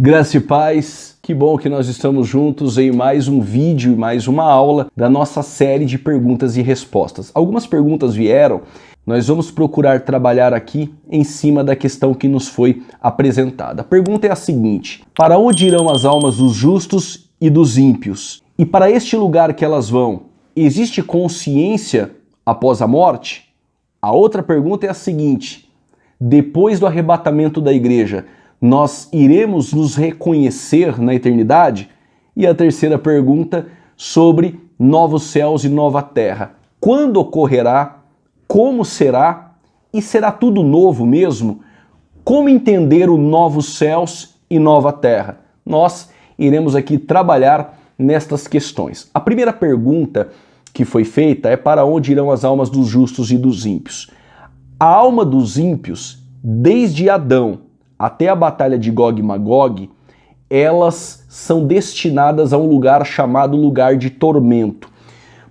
Graça e paz, que bom que nós estamos juntos em mais um vídeo e mais uma aula da nossa série de perguntas e respostas. Algumas perguntas vieram, nós vamos procurar trabalhar aqui em cima da questão que nos foi apresentada. A pergunta é a seguinte: para onde irão as almas dos justos e dos ímpios? E para este lugar que elas vão, existe consciência após a morte? A outra pergunta é a seguinte: depois do arrebatamento da igreja, nós iremos nos reconhecer na eternidade? E a terceira pergunta sobre novos céus e nova terra. Quando ocorrerá? Como será? E será tudo novo mesmo? Como entender os novos céus e nova terra? Nós iremos aqui trabalhar nestas questões. A primeira pergunta que foi feita é: para onde irão as almas dos justos e dos ímpios? A alma dos ímpios, desde Adão até a batalha de Gog e Magog, elas são destinadas a um lugar chamado lugar de tormento.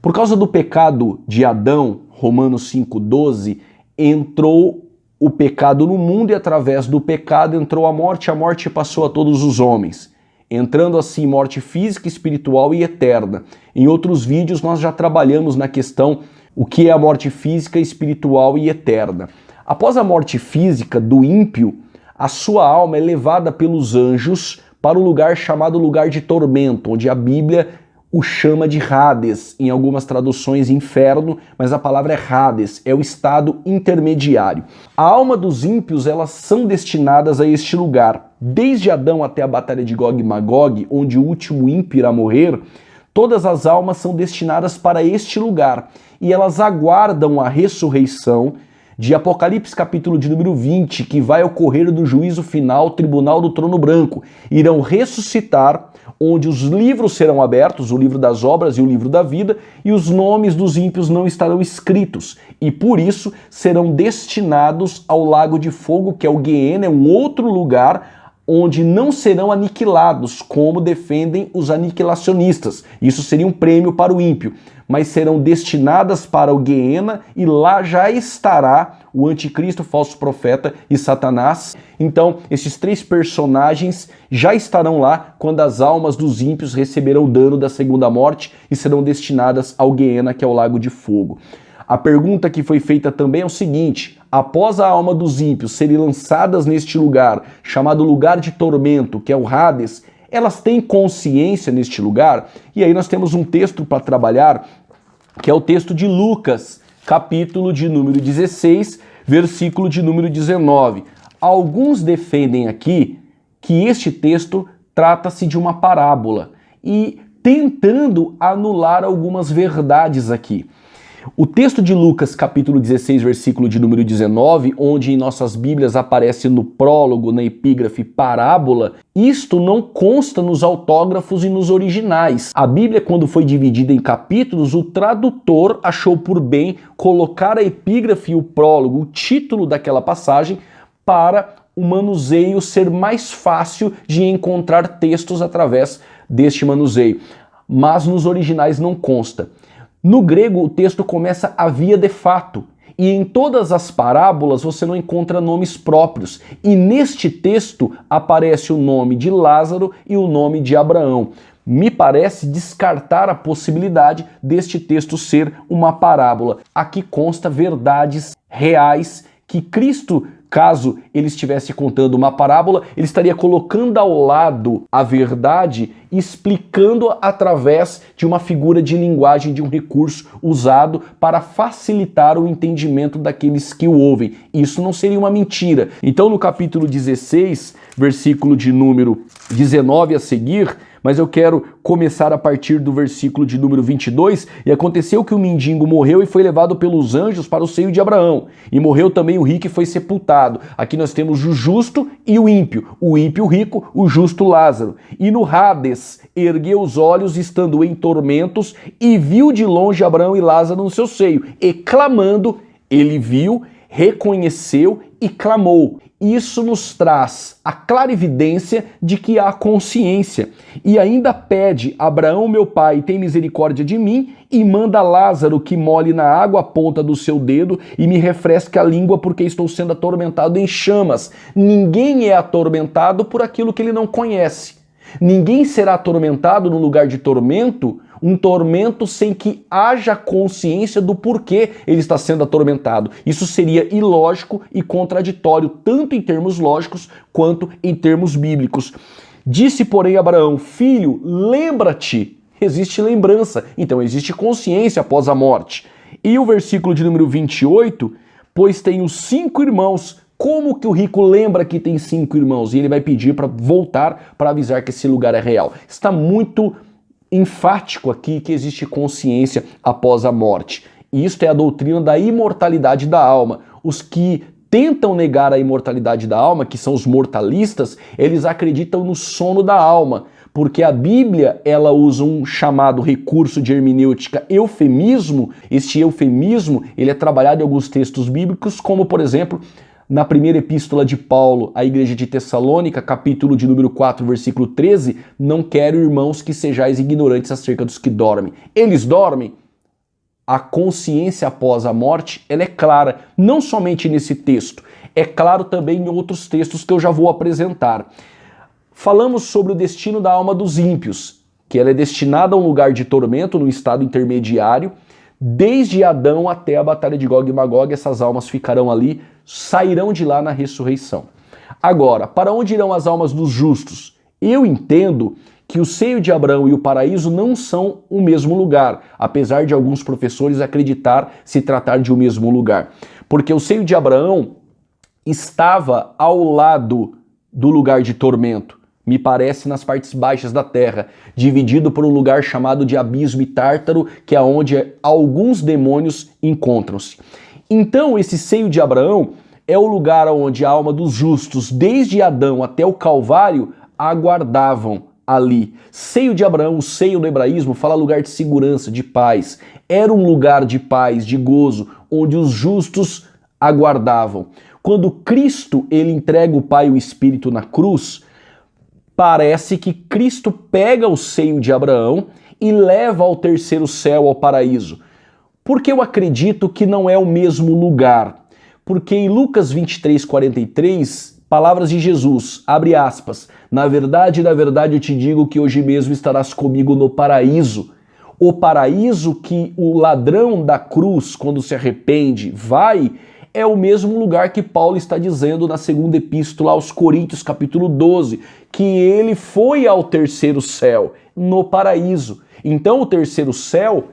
Por causa do pecado de Adão, Romanos 5,12, entrou o pecado no mundo e através do pecado entrou a morte passou a todos os homens, entrando assim morte física, espiritual e eterna. Em outros vídeos nós já trabalhamos na questão o que é a morte física, espiritual e eterna. Após a morte física do ímpio, a sua alma é levada pelos anjos para um lugar chamado lugar de tormento, onde a Bíblia o chama de Hades, em algumas traduções inferno, mas a palavra é Hades, é o estado intermediário. A alma dos ímpios, elas são destinadas a este lugar. Desde Adão até a batalha de Gog e Magog, onde o último ímpio irá morrer, todas as almas são destinadas para este lugar e elas aguardam a ressurreição de Apocalipse capítulo de número 20, que vai ocorrer no juízo final, tribunal do trono branco. Irão ressuscitar, onde os livros serão abertos, o livro das obras e o livro da vida, e os nomes dos ímpios não estarão escritos. E por isso serão destinados ao lago de fogo, que é o Guiena, é um outro lugar onde não serão aniquilados, como defendem os aniquilacionistas. Isso seria um prêmio para o ímpio, mas serão destinadas para o Guiena e lá já estará o anticristo, o falso profeta e Satanás. Então, esses três personagens já estarão lá quando as almas dos ímpios receberão o dano da segunda morte e serão destinadas ao Guiena, que é o lago de fogo. A pergunta que foi feita também é o seguinte: após a alma dos ímpios serem lançadas neste lugar, chamado lugar de tormento, que é o Hades, elas têm consciência neste lugar? E aí nós temos um texto para trabalhar, que é o texto de Lucas, capítulo de número 16, versículo de número 19. Alguns defendem aqui que este texto trata-se de uma parábola e tentando anular algumas verdades aqui. O texto de Lucas, capítulo 16, versículo de número 19, onde em nossas Bíblias aparece no prólogo, na epígrafe, parábola, isto não consta nos autógrafos e nos originais. A Bíblia, quando foi dividida em capítulos, o tradutor achou por bem colocar a epígrafe e o prólogo, o título daquela passagem, para o manuseio ser mais fácil de encontrar textos através deste manuseio. Mas nos originais não consta. No grego, o texto começa a via de fato, e em todas as parábolas você não encontra nomes próprios. E neste texto aparece o nome de Lázaro e o nome de Abraão. Me parece descartar a possibilidade deste texto ser uma parábola. Aqui consta verdades reais que Cristo, caso ele estivesse contando uma parábola, ele estaria colocando ao lado a verdade, explicando através de uma figura de linguagem, de um recurso usado para facilitar o entendimento daqueles que o ouvem. Isso não seria uma mentira. Então, no capítulo 16, versículo de número 19 a seguir, mas eu quero começar a partir do versículo de número 22. E aconteceu que o mendigo morreu e foi levado pelos anjos para o seio de Abraão. E morreu também o rico e foi sepultado. Aqui nós temos o justo e o ímpio rico, o justo Lázaro. E no Hades ergueu os olhos, estando em tormentos, e viu de longe Abraão e Lázaro no seu seio. E clamando, ele viu, reconheceu e clamou: isso nos traz a clarividência de que há consciência. E ainda pede: Abraão, meu pai, tem misericórdia de mim, e manda Lázaro que molhe na água a ponta do seu dedo e me refresque a língua, porque estou sendo atormentado em chamas. Ninguém é atormentado por aquilo que ele não conhece. Ninguém será atormentado no lugar de tormento, um tormento sem que haja consciência do porquê ele está sendo atormentado. Isso seria ilógico e contraditório, tanto em termos lógicos quanto em termos bíblicos. Disse, porém, Abraão: filho, lembra-te. Existe lembrança, então existe consciência após a morte. E o versículo de número 28, pois tenho 5 irmãos. Como que o rico lembra que tem 5 irmãos? E ele vai pedir para voltar para avisar que esse lugar é real. Está muito enfático aqui que existe consciência após a morte. E isto é a doutrina da imortalidade da alma. Os que tentam negar a imortalidade da alma, que são os mortalistas, eles acreditam no sono da alma, porque a Bíblia, ela usa um chamado recurso de hermenêutica eufemismo. Este eufemismo, ele é trabalhado em alguns textos bíblicos, como por exemplo, na primeira epístola de Paulo à igreja de Tessalônica, capítulo de número 4, versículo 13, não quero, irmãos, que sejais ignorantes acerca dos que dormem. Eles dormem? A consciência após a morte, ela é clara, não somente nesse texto, é claro também em outros textos que eu já vou apresentar. Falamos sobre o destino da alma dos ímpios, que ela é destinada a um lugar de tormento, no estado intermediário. Desde Adão até a batalha de Gog e Magog, essas almas ficarão ali, sairão de lá na ressurreição. Agora, para onde irão as almas dos justos? Eu entendo que o seio de Abraão e o paraíso não são o mesmo lugar, apesar de alguns professores acreditar se tratar de o mesmo lugar. Porque o seio de Abraão estava ao lado do lugar de tormento, me parece nas partes baixas da terra, dividido por um lugar chamado de abismo e tártaro, que é onde alguns demônios encontram-se. Então, esse seio de Abraão é o lugar onde a alma dos justos, desde Adão até o Calvário, aguardavam ali. Seio de Abraão, o seio no hebraísmo, fala lugar de segurança, de paz. Era um lugar de paz, de gozo, onde os justos aguardavam. Quando Cristo ele entrega o Pai e o Espírito na cruz, parece que Cristo pega o seio de Abraão e leva ao terceiro céu, ao paraíso. Porque eu acredito que não é o mesmo lugar. Porque em Lucas 23:43, palavras de Jesus, abre aspas, na verdade, eu te digo que hoje mesmo estarás comigo no paraíso. O paraíso que o ladrão da cruz, quando se arrepende, vai, é o mesmo lugar que Paulo está dizendo na segunda epístola aos Coríntios, capítulo 12, que ele foi ao terceiro céu, no paraíso. Então o terceiro céu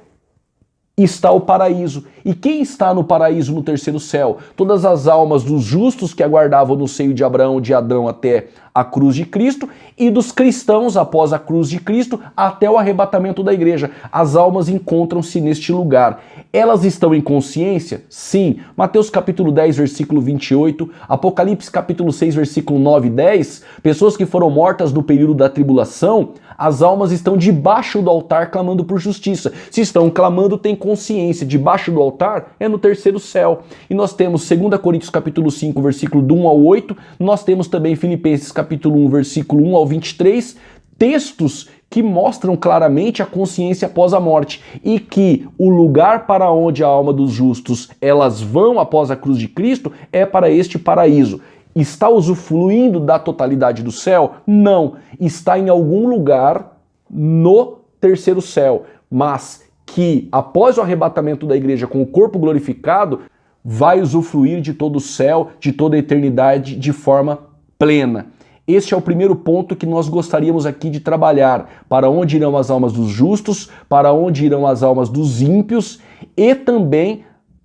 está o paraíso. E quem está no paraíso, no terceiro céu? Todas as almas dos justos que aguardavam no seio de Abraão, de Adão até a cruz de Cristo, e dos cristãos após a cruz de Cristo até o arrebatamento da igreja. As almas encontram-se neste lugar. Elas estão em consciência? Sim. Mateus capítulo 10, versículo 28, Apocalipse capítulo 6, versículo 9 e 10, pessoas que foram mortas no período da tribulação, as almas estão debaixo do altar clamando por justiça. Se estão clamando, tem consciência. Debaixo do altar é no terceiro céu. E nós temos 2 Coríntios capítulo 5, versículo do 1 ao 8, nós temos também Filipenses capítulo 1, versículo 1 ao 23, textos que mostram claramente a consciência após a morte e que o lugar para onde a alma dos justos elas vão após a cruz de Cristo é para este paraíso. Está usufruindo da totalidade do céu? Não. Está em algum lugar no terceiro céu, mas que após o arrebatamento da igreja com o corpo glorificado, vai usufruir de todo o céu, de toda a eternidade de forma plena. Este é o primeiro ponto que nós gostaríamos aqui de trabalhar. Para onde irão as almas dos justos, para onde irão as almas dos ímpios e também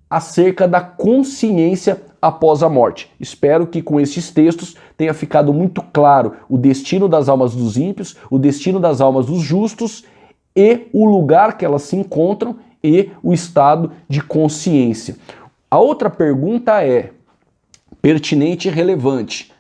acerca da consciência após a morte. Espero que com estes textos tenha ficado muito claro o destino das almas dos ímpios, o destino das almas dos justos e o lugar que elas se encontram e o estado de consciência. A outra pergunta é pertinente e relevante.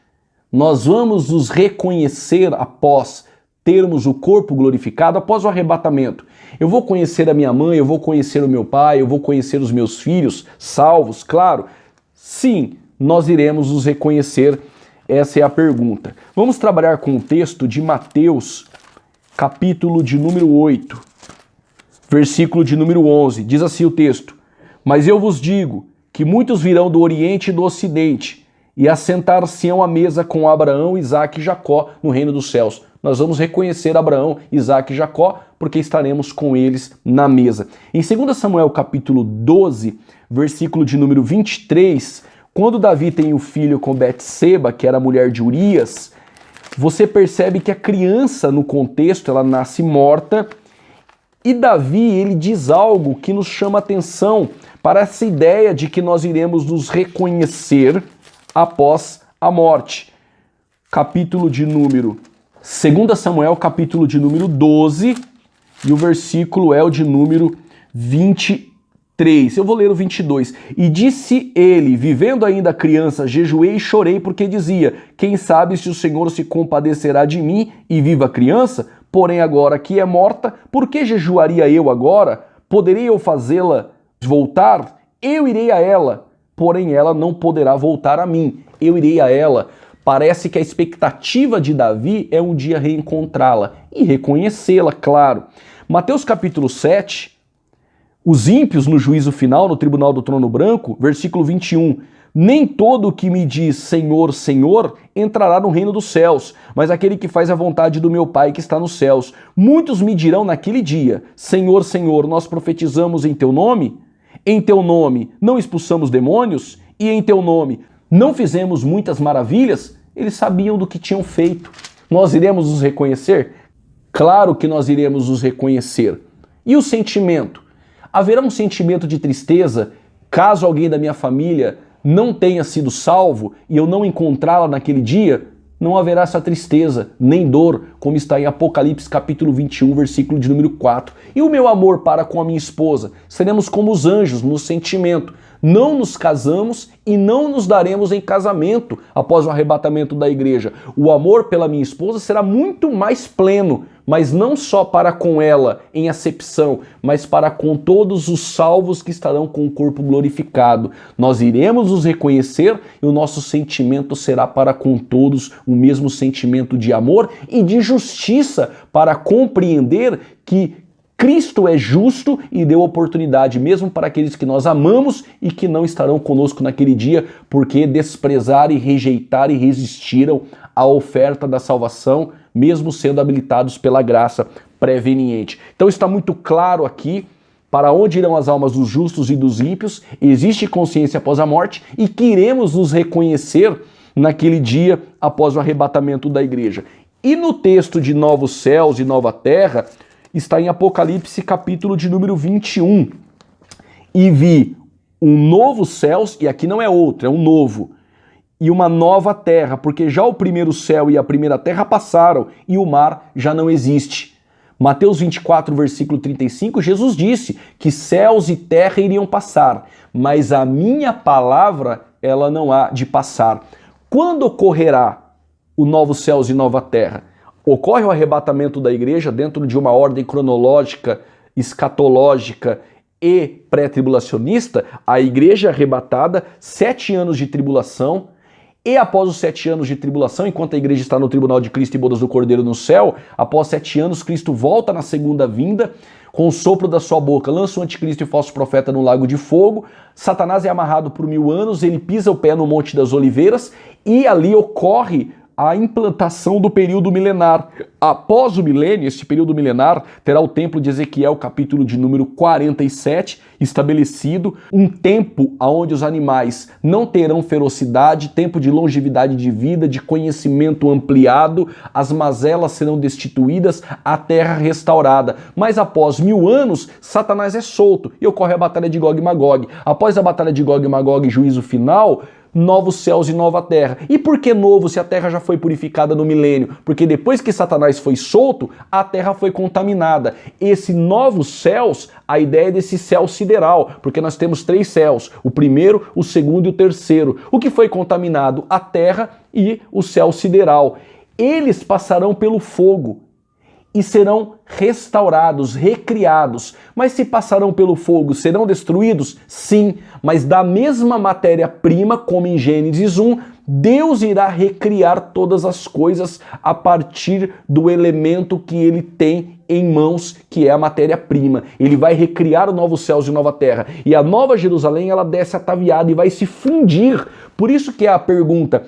Nós vamos nos reconhecer após termos o corpo glorificado, após o arrebatamento. Eu vou conhecer a minha mãe, eu vou conhecer o meu pai, eu vou conhecer os meus filhos, salvos, claro. Sim, nós iremos nos reconhecer Essa é a pergunta. Vamos trabalhar com o texto de Mateus, capítulo de número 8, versículo de número 11. Diz assim o texto: Mas eu vos digo que muitos virão do Oriente e do Ocidente e assentar-se-ão à mesa com Abraão, Isaque e Jacó no reino dos céus. Nós vamos reconhecer Abraão, Isaque e Jacó, porque estaremos com eles na mesa. Em 2 Samuel capítulo 12, versículo de número 23, quando Davi tem o filho com Betseba, que era a mulher de Urias, você percebe que a criança, no contexto, ela nasce morta, e Davi, ele diz algo que nos chama atenção para essa ideia de que nós iremos nos reconhecer após a morte. Capítulo de número 2 Samuel, capítulo de número 12, e o versículo é o de número 23. Eu vou ler o 22. E disse ele, vivendo ainda criança, jejuei e chorei, porque dizia: quem sabe se o Senhor se compadecerá de mim e viva a criança? Porém agora que é morta, por que jejuaria eu agora? Poderei eu fazê-la voltar? Eu irei a ela, porém ela não poderá voltar a mim. Eu irei a ela. Parece que a expectativa de Davi é um dia reencontrá-la e reconhecê-la, claro. Mateus capítulo 7, os ímpios no juízo final, no tribunal do trono branco, versículo 21. Nem todo o que me diz Senhor, Senhor, entrará no reino dos céus, mas aquele que faz a vontade do meu Pai que está nos céus. Muitos me dirão naquele dia: Senhor, Senhor, nós profetizamos em teu nome? Em teu nome não expulsamos demônios? E em teu nome não fizemos muitas maravilhas? Eles sabiam do que tinham feito. Nós iremos nos reconhecer? Claro que nós iremos nos reconhecer. E o sentimento? Haverá um sentimento de tristeza caso alguém da minha família não tenha sido salvo e eu não encontrá-la naquele dia? Não haverá essa tristeza, nem dor, como está em Apocalipse capítulo 21, versículo de número 4. E o meu amor para com a minha esposa? Seremos como os anjos no sentimento. Não nos casamos e não nos daremos em casamento após o arrebatamento da igreja. O amor pela minha esposa será muito mais pleno, mas não só para com ela em acepção, mas para com todos os salvos que estarão com o corpo glorificado. Nós iremos nos reconhecer e o nosso sentimento será para com todos o mesmo sentimento de amor e de justiça, para compreender que Cristo é justo e deu oportunidade mesmo para aqueles que nós amamos e que não estarão conosco naquele dia, porque desprezaram e rejeitaram e resistiram à oferta da salvação, mesmo sendo habilitados pela graça preveniente. Então está muito claro aqui para onde irão as almas dos justos e dos ímpios. Existe consciência após a morte e que iremos nos reconhecer naquele dia após o arrebatamento da igreja. E no texto de novos céus e nova terra, está em Apocalipse capítulo de número 21. E vi um novo céus, e aqui não é outro, é um novo, e uma nova terra, porque já o primeiro céu e a primeira terra passaram, e o mar já não existe. Mateus 24, versículo 35, Jesus disse que céus e terra iriam passar, mas a minha palavra, ela não há de passar. Quando ocorrerá o novo céus e nova terra? Ocorre o arrebatamento da igreja dentro de uma ordem cronológica, escatológica e pré-tribulacionista. A igreja é arrebatada, 7 anos de tribulação, e após os 7 anos de tribulação, enquanto a igreja está no tribunal de Cristo e bodas do Cordeiro no céu, após 7 anos, Cristo volta na segunda vinda, com o sopro da sua boca, lança o anticristo e o falso profeta no lago de fogo. Satanás é amarrado por 1000 anos, ele pisa o pé no Monte das Oliveiras, e ali ocorre a implantação do período milenar. Após o milênio, esse período milenar, terá o templo de Ezequiel, capítulo de número 47, estabelecido, um tempo onde os animais não terão ferocidade, tempo de longevidade de vida, de conhecimento ampliado, as mazelas serão destituídas, a terra restaurada. Mas após 1000 anos, Satanás é solto e ocorre a batalha de Gog e Magog. Após a batalha de Gog e Magog, juízo final, novos céus e nova terra. E por que novo se a terra já foi purificada no milênio? Porque depois que Satanás foi solto, a terra foi contaminada. Esse novos céus, a ideia é desse céu sideral, porque nós temos 3 céus, o primeiro, o segundo e o terceiro. O que foi contaminado? A terra e o céu sideral. Eles passarão pelo fogo e serão restaurados, recriados. Mas se passarão pelo fogo, serão destruídos? Sim, mas da mesma matéria-prima, como em Gênesis 1, Deus irá recriar todas as coisas a partir do elemento que ele tem em mãos, que é a matéria-prima. Ele vai recriar o novo céus e nova terra. E a nova Jerusalém, ela desce ataviada e vai se fundir. Por isso que é a pergunta: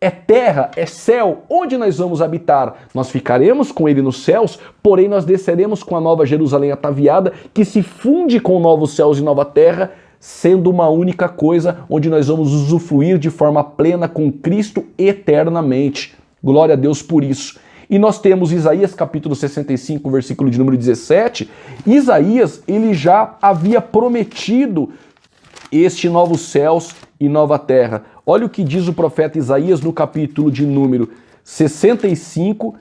é terra, é céu, onde nós vamos habitar? Nós ficaremos com ele nos céus, porém nós desceremos com a nova Jerusalém ataviada, que se funde com novos céus e nova terra, sendo uma única coisa, onde nós vamos usufruir de forma plena com Cristo eternamente. Glória a Deus por isso. E nós temos Isaías capítulo 65, versículo de número 17. Isaías, ele já havia prometido este novos céus e nova terra. Olha o que diz o profeta Isaías no capítulo de número 65,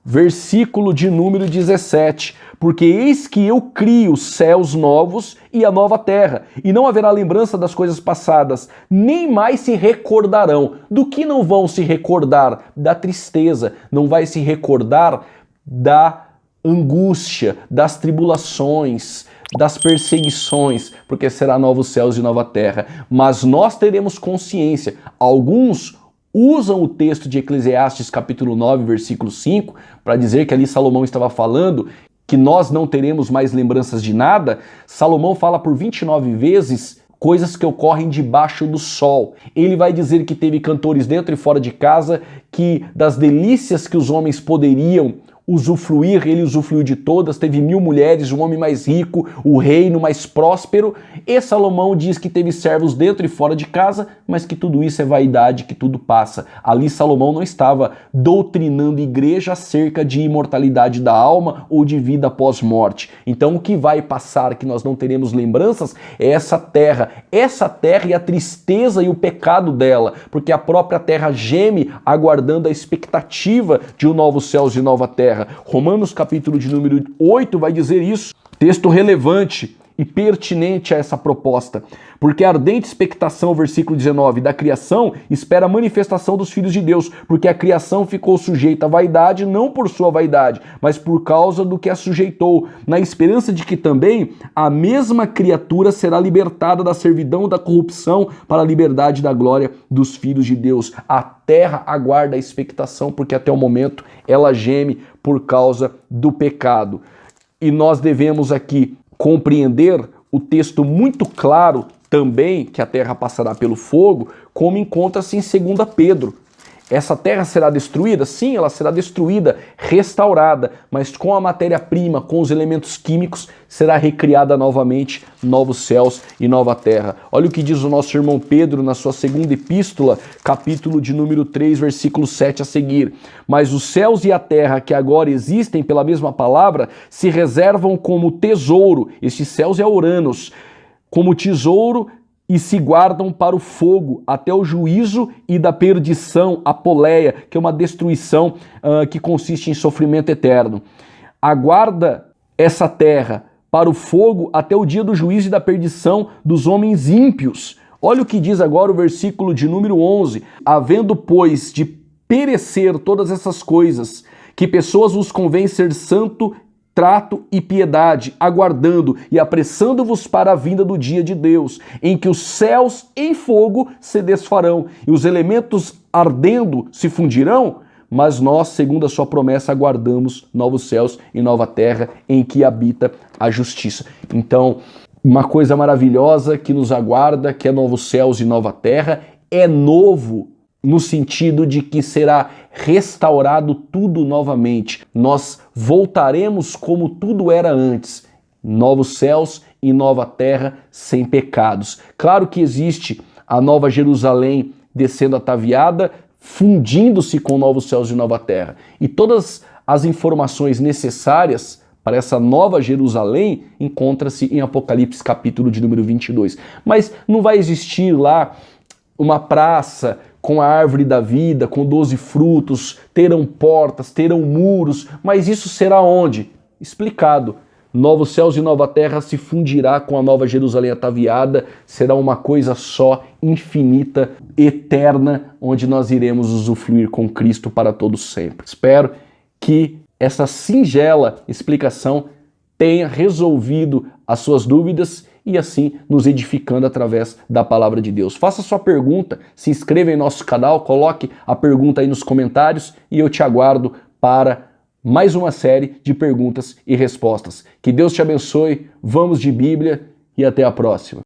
versículo de número 17. Porque eis que eu crio céus novos e a nova terra, e não haverá lembrança das coisas passadas, nem mais se recordarão. Do que não vão se recordar? Da tristeza, não vai se recordar da angústia, das tribulações, das perseguições, porque será novos céus e nova terra. Mas nós teremos consciência. Alguns usam o texto de Eclesiastes capítulo 9, versículo 5, para dizer que ali Salomão estava falando que nós não teremos mais lembranças de nada. Salomão fala por 29 vezes coisas que ocorrem debaixo do sol. Ele vai dizer que teve cantores dentro e fora de casa, que das delícias que os homens poderiam usufruir, ele usufruiu de todas, teve 1000 mulheres, o homem mais rico, o reino mais próspero, e Salomão diz que teve servos dentro e fora de casa, mas que tudo isso é vaidade, que tudo passa. Ali Salomão não estava doutrinando a igreja acerca de imortalidade da alma ou de vida após morte. Então o que vai passar, que nós não teremos lembranças, é essa terra e a tristeza e o pecado dela, porque a própria terra geme aguardando a expectativa de um novo céus e nova terra. Romanos capítulo de número 8 vai dizer isso, texto relevante e pertinente a essa proposta. Porque a ardente expectação, versículo 19, da criação espera a manifestação dos filhos de Deus, porque a criação ficou sujeita à vaidade, não por sua vaidade, mas por causa do que a sujeitou, na esperança de que também a mesma criatura será libertada da servidão da corrupção para a liberdade da glória dos filhos de Deus. A terra aguarda a expectação, porque até o momento ela geme por causa do pecado. E nós devemos aqui compreender o texto muito claro também, que a terra passará pelo fogo, como encontra-se em 2 Pedro. Essa terra será destruída? Sim, ela será destruída, restaurada, mas com a matéria-prima, com os elementos químicos, será recriada novamente novos céus e nova terra. Olha o que diz o nosso irmão Pedro na sua segunda epístola, capítulo de número 3, versículo 7 a seguir. Mas os céus e a terra que agora existem pela mesma palavra se reservam como tesouro, estes céus é Uranus, como tesouro, e se guardam para o fogo, até o juízo e da perdição, apoleia, que é uma destruição que consiste em sofrimento eterno. Aguarda essa terra para o fogo até o dia do juízo e da perdição dos homens ímpios. Olha o que diz agora o versículo de número 11. Havendo, pois, de perecer todas essas coisas, que pessoas vos convém ser santo, trato e piedade, aguardando e apressando-vos para a vinda do dia de Deus, em que os céus em fogo se desfarão e os elementos ardendo se fundirão, mas nós, segundo a sua promessa, aguardamos novos céus e nova terra em que habita a justiça. Então, uma coisa maravilhosa que nos aguarda, que é novos céus e nova terra, é novo no sentido de que será restaurado tudo novamente. Nós voltaremos como tudo era antes. Novos céus e nova terra sem pecados. Claro que existe a nova Jerusalém descendo ataviada, fundindo-se com novos céus e nova terra. E todas as informações necessárias para essa nova Jerusalém encontra-se em Apocalipse capítulo de número 22. Mas não vai existir lá uma praça com a árvore da vida, com 12 frutos, terão portas, terão muros, mas isso será onde? Explicado. Novos céus e nova terra se fundirá com a nova Jerusalém ataviada, será uma coisa só, infinita, eterna, onde nós iremos usufruir com Cristo para todos sempre. Espero que essa singela explicação tenha resolvido as suas dúvidas e assim nos edificando através da palavra de Deus. Faça sua pergunta, se inscreva em nosso canal, coloque a pergunta aí nos comentários e eu te aguardo para mais uma série de perguntas e respostas. Que Deus te abençoe, vamos de Bíblia e até a próxima.